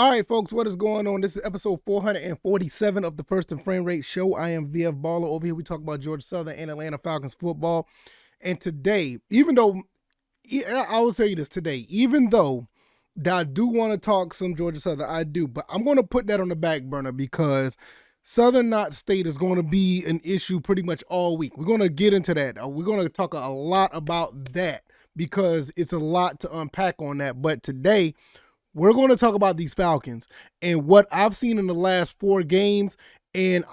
All right, folks, what is going on? This is episode 447 of the First and Frame Rate Show. I am VF Baller. Over here, we talk about Georgia Southern and Atlanta Falcons football. And today, I will tell you this today, even though I do want to talk some Georgia Southern, I do, but I'm going to put that on the back burner because Southern Not State is going to be an issue pretty much all week. We're going to get into that. We're going to talk a lot about that because it's a lot to unpack on that. But today, we're going to talk about these Falcons and what I've seen in the last 4 games, and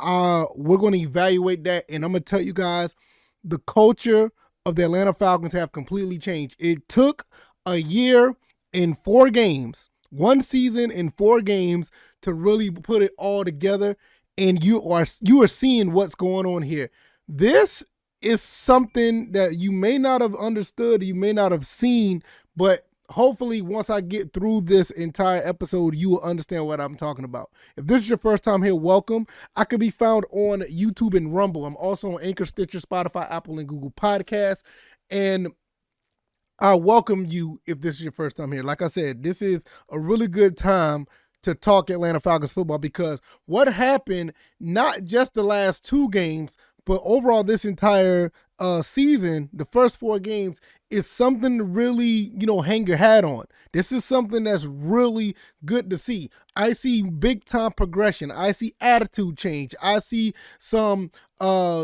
we're going to evaluate that. And I'm going to tell you guys, the culture of the Atlanta Falcons have completely changed. It took a year and 4 games, 1 season and 4 games to really put it all together, and you are seeing what's going on here. This is something that you may not have understood, you may not have seen, but hopefully once I get through this entire episode, you will understand what I'm talking about. If this is your first time here, welcome. I can be found on YouTube and Rumble. I'm also on Anchor, Stitcher, Spotify, Apple, and Google Podcasts. And I welcome you if this is your first time here. Like I said, this is a really good time to talk Atlanta Falcons football because what happened, not just the last 2 games, but overall this entire season, the first 4 games, is something to really, hang your hat on. This is something that's really good to see. I see big time progression. I see attitude change. I see some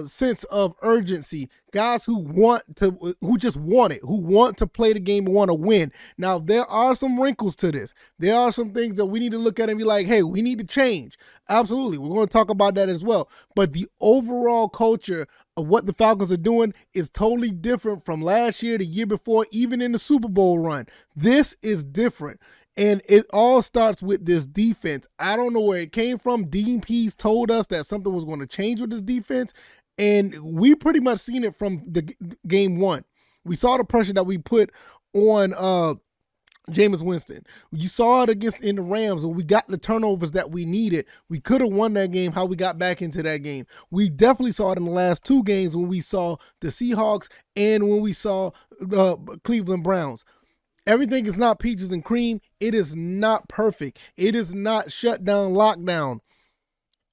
sense of urgency. Guys who want to play the game and want to win. Now, there are some wrinkles to this. There are some things that we need to look at and be like, hey, we need to change. Absolutely. We're going to talk about that as well. But the overall culture of what the Falcons are doing is totally different from last year, the year before, even in the Super Bowl run. This is different. And it all starts with this defense. I don't know where it came from. Dean Pease told us that something was going to change with this defense. And we pretty much seen it from the game 1. We saw the pressure that we put on Jameis Winston. You saw it in the Rams when we got the turnovers that we needed. We could have won that game, how we got back into that game. We definitely saw it in the last 2 games when we saw the Seahawks and when we saw the Cleveland Browns. Everything is not peaches and cream. It is not perfect. It is not shut down, lockdown.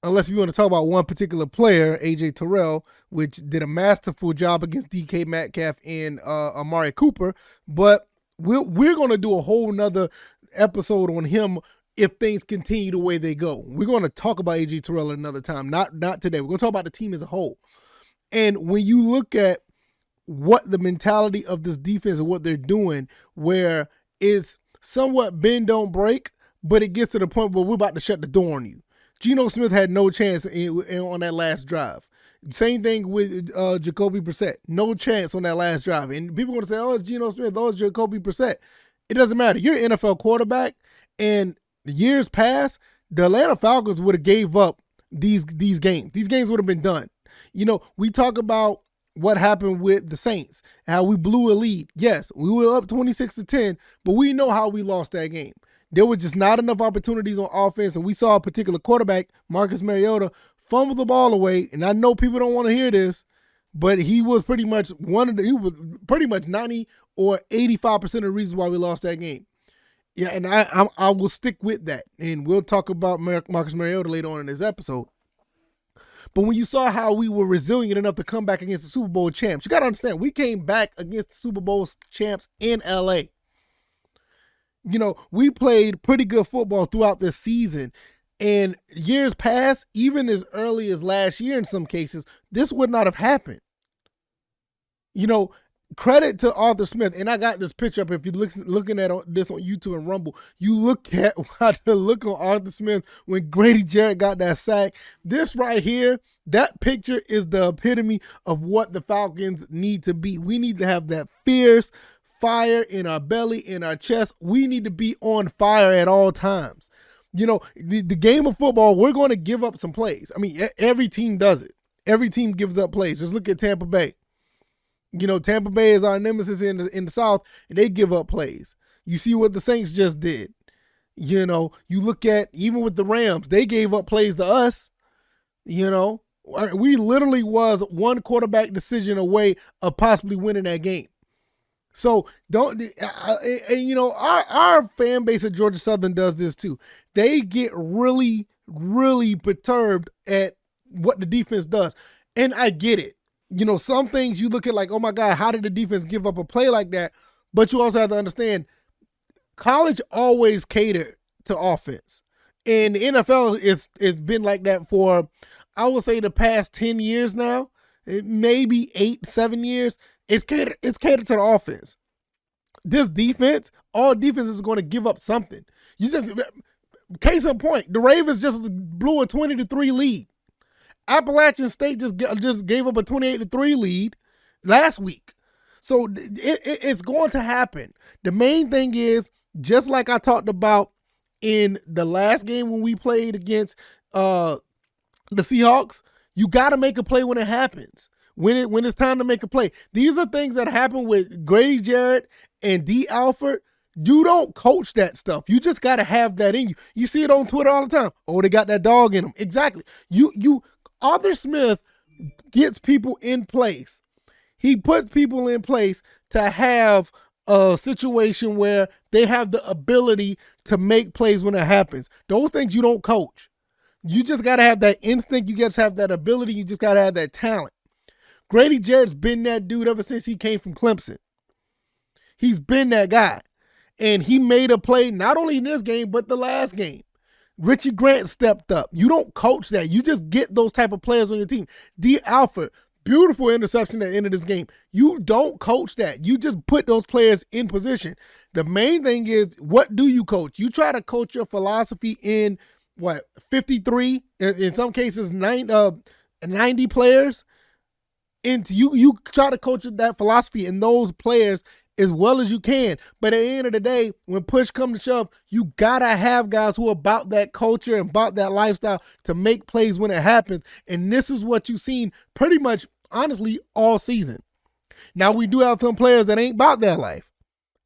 Unless you want to talk about one particular player, A.J. Terrell, which did a masterful job against DK Metcalf and Amari Cooper. But we're going to do a whole nother episode on him if things continue the way they go. We're going to talk about A.J. Terrell another time, not today. We're going to talk about the team as a whole. And when you look at what the mentality of this defense and what they're doing, where it's somewhat bend, don't break, but it gets to the point where we're about to shut the door on you. Geno Smith had no chance on that last drive. Same thing with Jacoby Brissett. No chance on that last drive. And people are going to say, oh, it's Geno Smith, oh, it's Jacoby Brissett. It doesn't matter. You're an NFL quarterback, and years past, the Atlanta Falcons would have gave up these games. These games would have been done. We talk about what happened with the Saints, how we blew a lead. Yes, we were up 26-10, but we know how we lost that game. There were just not enough opportunities on offense, and we saw a particular quarterback, Marcus Mariota, fumble the ball away. And I know people don't want to hear this, but he was pretty much 90 or 85% of the reasons why we lost that game. Yeah, and I will stick with that, and we'll talk about Marcus Mariota later on in this episode. But when you saw how we were resilient enough to come back against the Super Bowl champs, you got to understand, we came back against the Super Bowl champs in L.A. We played pretty good football throughout this season. And years past, even as early as last year in some cases, this would not have happened. Credit to Arthur Smith. And I got this picture up. If you're looking at this on YouTube and Rumble, you look at the look on Arthur Smith when Grady Jarrett got that sack. This right here, that picture is the epitome of what the Falcons need to be. We need to have that fierce fire in our belly, in our chest. We need to be on fire at all times. The game of football, we're going to give up some plays. I mean, every team does it. Every team gives up plays. Just look at Tampa Bay. Tampa Bay is our nemesis in the South, and they give up plays. You see what the Saints just did. You look at, even with the Rams, they gave up plays to us. We literally was one quarterback decision away of possibly winning that game. So don't, and you know, our fan base at Georgia Southern does this too. They get really, really perturbed at what the defense does. And I get it. You know, some things you look at like, oh my God, how did the defense give up a play like that? But you also have to understand, college always catered to offense. And the NFL it's been like that for, I would say, the past 10 years now, maybe 8-7 years. It's catered to the offense. This defense, all defense is going to give up something. You just, case in point, the Ravens just blew a 20-3 lead. Appalachian State just gave up a 28-3 lead last week. So it's going to happen. The main thing is, just like I talked about in the last game when we played against the Seahawks, you got to make a play when it happens. When it's time to make a play. These are things that happen with Grady Jarrett and D. Alford. You don't coach that stuff. You just got to have that in you. You see it on Twitter all the time. Oh, they got that dog in them. Exactly. Arthur Smith gets people in place. He puts people in place to have a situation where they have the ability to make plays when it happens. Those things you don't coach. You just got to have that instinct. You got to have that ability. You just got to have that talent. Grady Jarrett's been that dude ever since he came from Clemson. He's been that guy. And he made a play not only in this game, but the last game. Richie Grant stepped up. You don't coach that. You just get those type of players on your team. D. Alford, beautiful interception at the end of this game. You don't coach that. You just put those players in position. The main thing is, what do you coach? You try to coach your philosophy in, 53, in some cases 90 players. And you try to coach that philosophy in those players as well as you can. But at the end of the day, when push comes to shove, you gotta have guys who are about that culture and about that lifestyle to make plays when it happens. And this is what you've seen pretty much, honestly, all season. Now, we do have some players that ain't about that life.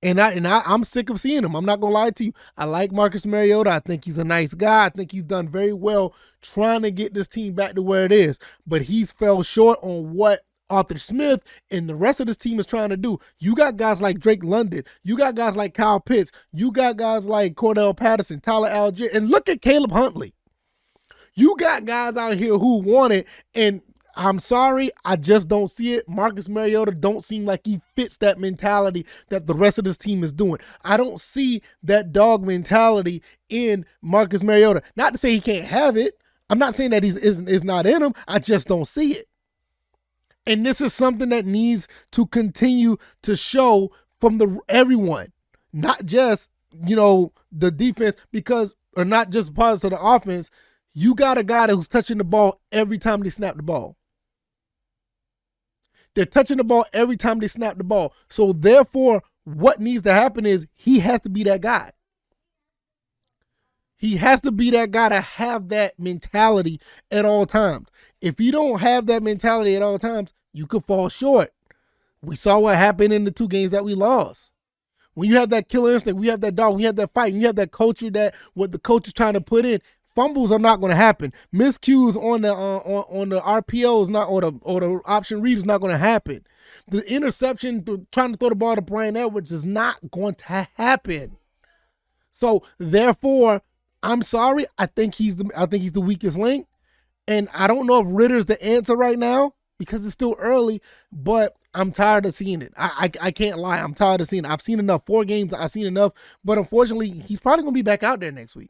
And I'm sick of seeing him. I'm not going to lie to you. I like Marcus Mariota. I think he's a nice guy. I think he's done very well trying to get this team back to where it is. But he's fell short on what Arthur Smith and the rest of this team is trying to do. You got guys like Drake London. You got guys like Kyle Pitts. You got guys like Cordell Patterson, Tyler Algier. And look at Caleb Huntley. You got guys out here who want it, and I'm sorry, I just don't see it. Marcus Mariota don't seem like he fits that mentality that the rest of this team is doing. I don't see that dog mentality in Marcus Mariota. Not to say he can't have it. I'm not saying that is not in him. I just don't see it. And this is something that needs to continue to show from everyone, not just, the defense, or not just parts of the offense. You got a guy who's touching the ball every time they snap the ball. They're touching the ball every time they snap the ball. So therefore, what needs to happen is he has to be that guy. He has to be that guy to have that mentality at all times. If you don't have that mentality at all times, you could fall short. We saw what happened in the 2 games that we lost. When you have that killer instinct, we have that dog, we have that fight, and you have that culture that what the coach is trying to put in, fumbles are not going to happen. Miscues on the RPO is not, or the option read is not going to happen. The interception, trying to throw the ball to Brian Edwards, is not going to happen. So therefore, I'm sorry. I think he's the weakest link, and I don't know if Ritter's the answer right now because it's still early. But I'm tired of seeing it. I can't lie. I'm tired of seeing it. I've seen enough. 4 games. I've seen enough. But unfortunately, he's probably going to be back out there next week.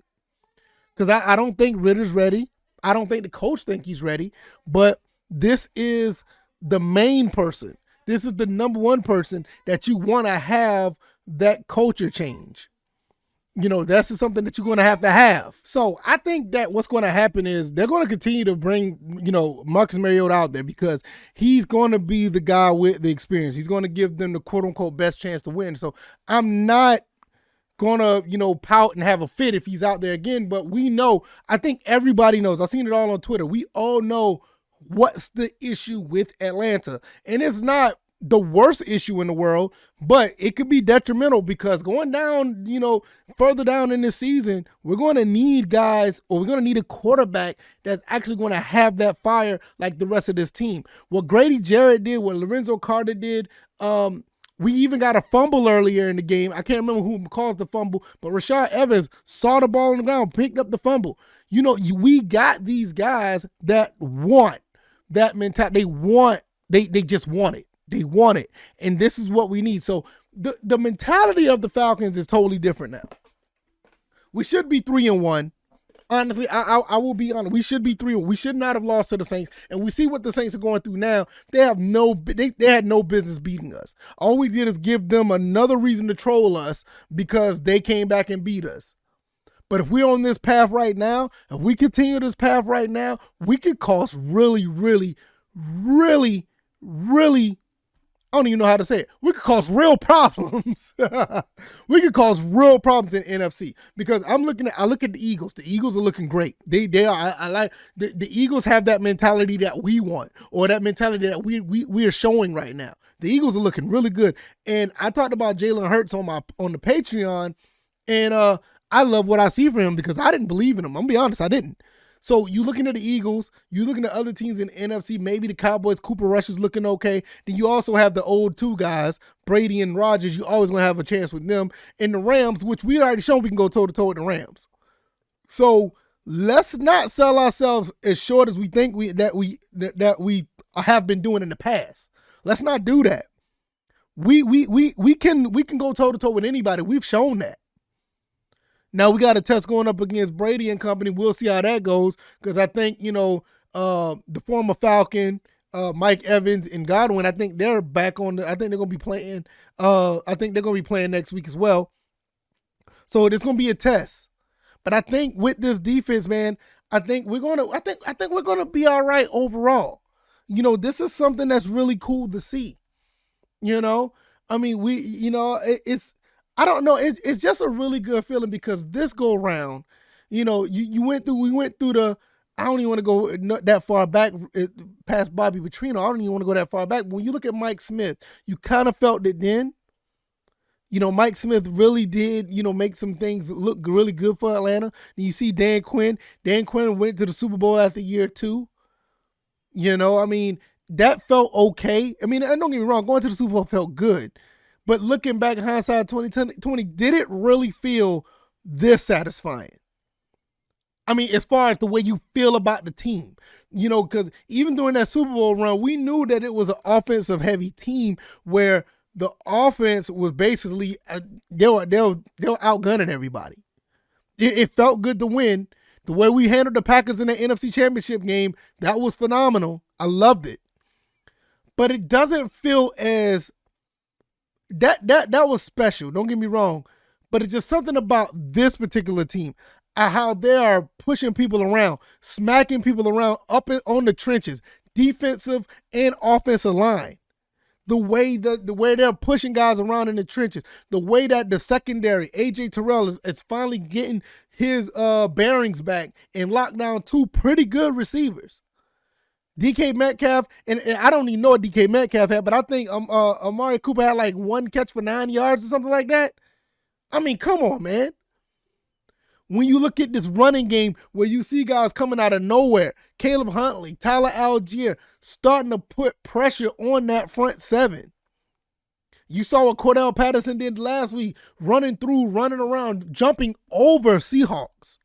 Because I don't think Ritter's ready. I don't think the coach think he's ready. But this is the main person. This is the number one person that you want to have that culture change. That's just something that you're going to have. So I think that what's going to happen is they're going to continue to bring, Marcus Mariota out there because he's going to be the guy with the experience. He's going to give them the quote unquote best chance to win. So I'm not gonna, pout and have a fit if he's out there again. But we know, I think everybody knows. I've seen it all on Twitter. We all know what's the issue with Atlanta. And it's not the worst issue in the world, but it could be detrimental because going down, further down in this season, we're going to need guys, or we're going to need a quarterback that's actually going to have that fire like the rest of this team. What Grady Jarrett did, what Lorenzo Carter did, We even got a fumble earlier in the game. I can't remember who caused the fumble, but Rashad Evans saw the ball on the ground, picked up the fumble. We got these guys that want that mentality. They just want it. They want it. And this is what we need. So the mentality of the Falcons is totally different now. We should be 3-1. Honestly, I will be honest. We should be 3-1. We should not have lost to the Saints. And we see what the Saints are going through now. They had no business beating us. All we did is give them another reason to troll us because they came back and beat us. But if we're on this path right now, if we continue this path right now, we could cause really, really, really, really, I don't even know how to say it. We could cause real problems. We could cause real problems in NFC because I look at the Eagles. The Eagles are looking great. They are. I like the Eagles have that mentality that we want, or that mentality that we are showing right now. The Eagles are looking really good. And I talked about Jalen Hurts on the Patreon, and I love what I see from him because I didn't believe in him. I'm gonna be honest, I didn't. So you looking at the Eagles, you looking at other teams in the NFC, maybe the Cowboys, Cooper Rush is looking okay. Then you also have the old two guys, Brady and Rodgers. You always going to have a chance with them. And the Rams, which we already shown we can go toe-to-toe with the Rams. So let's not sell ourselves as short as we think that we have been doing in the past. Let's not do that. We can go toe-to-toe with anybody. We've shown that. Now we got a test going up against Brady and company. We'll see how that goes because I think, the former Falcon, Mike Evans and Godwin, I think they're back on I think they're going to be playing. I think they're going to be playing next week as well. So it's going to be a test. But I think with this defense, man, I think we're going to be all right overall. This is something that's really cool to see. I mean, I don't know. It's just a really good feeling because this go around, we went through the, I don't even want to go that far back past Bobby Petrino. I don't even want to go that far back. But when you look at Mike Smith, you kind of felt it then. Mike Smith really did, make some things look really good for Atlanta. And you see Dan Quinn. Dan Quinn went to the Super Bowl after year 2. I mean, that felt okay. I mean, and don't get me wrong, going to the Super Bowl felt good. But looking back, hindsight 2020, did it really feel this satisfying? I mean, as far as the way you feel about the team, because even during that Super Bowl run, we knew that it was an offensive heavy team where the offense was basically, they were outgunning everybody. It felt good to win. The way we handled the Packers in the NFC Championship game, that was phenomenal. I loved it. But it doesn't feel as that was special. Don't get me wrong, but it's just something about this particular team, how they are pushing people around, smacking people around up on the trenches, defensive and offensive line. The way they're pushing guys around in the trenches, the way that the secondary, AJ Terrell is finally getting his bearings back and lock down 2 pretty good receivers. DK Metcalf, and I don't even know what DK Metcalf had, but I think Amari Cooper had like 1 catch for 9 yards or something like that. I mean, come on, man. When you look at this running game where you see guys coming out of nowhere, Caleb Huntley, Tyler Algier, starting to put pressure on that front 7. You saw what Cordell Patterson did last week, running around, jumping over Seahawks.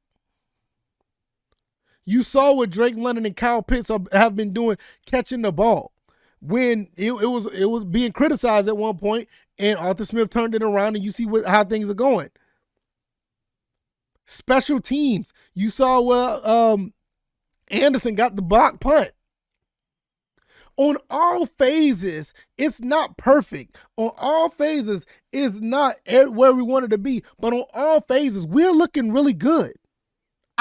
You saw what Drake London and Kyle Pitts have been doing catching the ball. When it was being criticized at one point, and Arthur Smith turned it around, and you see how things are going. Special teams. You saw where Anderson got the block punt. On all phases, it's not perfect. On all phases, it's not where we wanted to be. But on all phases, we're looking really good.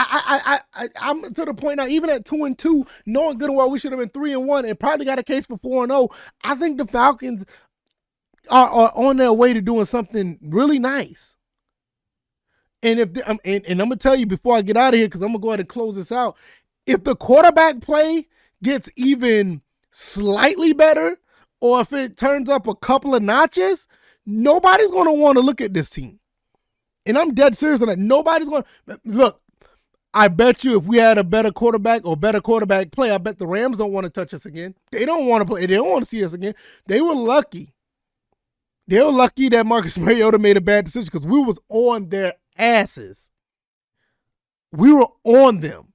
I'm to the point now, even at 2-2, knowing good and well we should have been 3-1 and probably got a case for 4-0. I think the Falcons are on their way to doing something really nice. And I'm gonna tell you before I get out of here, because I'm gonna go ahead and close this out. If the quarterback play gets even slightly better, or if it turns up a couple of notches, nobody's gonna want to look at this team. And I'm dead serious on that. Nobody's gonna look. I bet you if we had a better quarterback or better quarterback play, I bet the Rams don't want to touch us again. They don't want to play. They don't want to see us again. They were lucky. They're lucky that Marcus Mariota made a bad decision because we was on their asses. We were on them.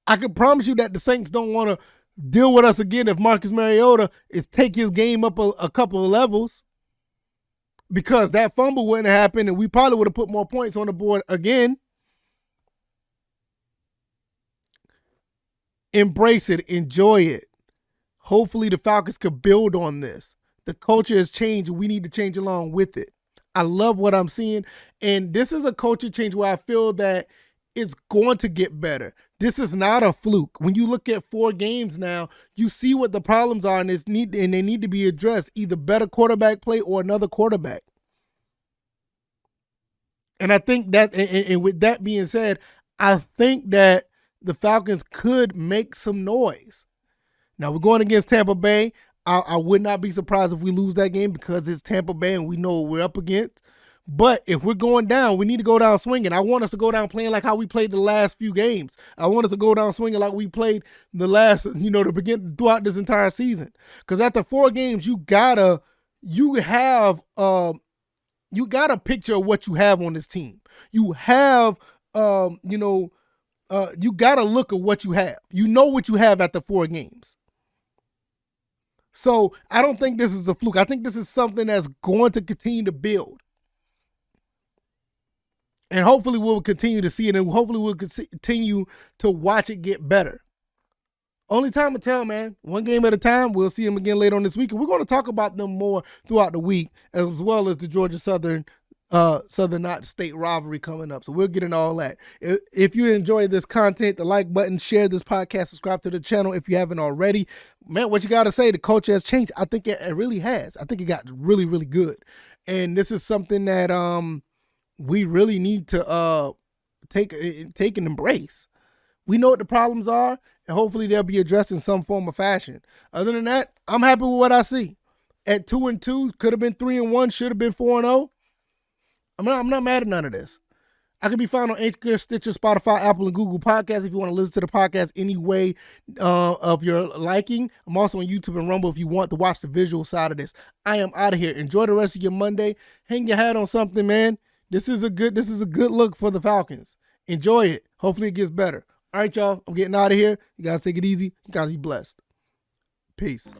I can promise you that the Saints don't want to deal with us again if Marcus Mariota is take his game up a couple of levels, because that fumble wouldn't happen and we probably would have put more points on the board again. Embrace it. Enjoy it. Hopefully the Falcons could build on this. The culture has changed. We need to change along with it. I love what I'm seeing. And this is a culture change where I feel that it's going to get better. This is not a fluke. When you look at 4 games now, you see what the problems are, and they need to be addressed. Either better quarterback play or another quarterback. And I think that, and with that being said, I think that the Falcons could make some noise. Now, we're going against Tampa Bay. I would not be surprised if we lose that game because it's Tampa Bay and we know what we're up against. But if we're going down, we need to go down swinging. I want us to go down playing like how we played the last few games. I want us to go down swinging like we played the last, the beginning throughout this entire season. Because after 4 games, you have a picture of what you have on this team. You have, you got to look at what you have. You know what you have after 4 games. So I don't think this is a fluke. I think this is something that's going to continue to build. And hopefully we'll continue to see it, and hopefully we'll continue to watch it get better. Only time to tell, man. One game at a time. We'll see them again later on this week. And we're going to talk about them more throughout the week, as well as the Georgia Southern State rivalry coming up. So we'll get into all that. If you enjoy this content, the like button, share this podcast, subscribe to the channel if you haven't already. Man, what you got to say, the culture has changed. I think it really has. I think it got really, really good. And this is something that we really need to take and embrace. We know what the problems are, and hopefully they'll be addressed in some form or fashion. Other than that, I'm happy with what I see. At 2-2, could have been 3-1, should have been 4-0. I'm not mad at none of this. I can be found on Anchor, Stitcher, Spotify, Apple, and Google Podcasts if you want to listen to the podcast any way of your liking. I'm also on YouTube and Rumble if you want to watch the visual side of this. I am out of here. Enjoy the rest of your Monday. Hang your hat on something, man. This is a good look for the Falcons. Enjoy it. Hopefully it gets better. All right, y'all. I'm getting out of here. You guys take it easy. You guys be blessed. Peace.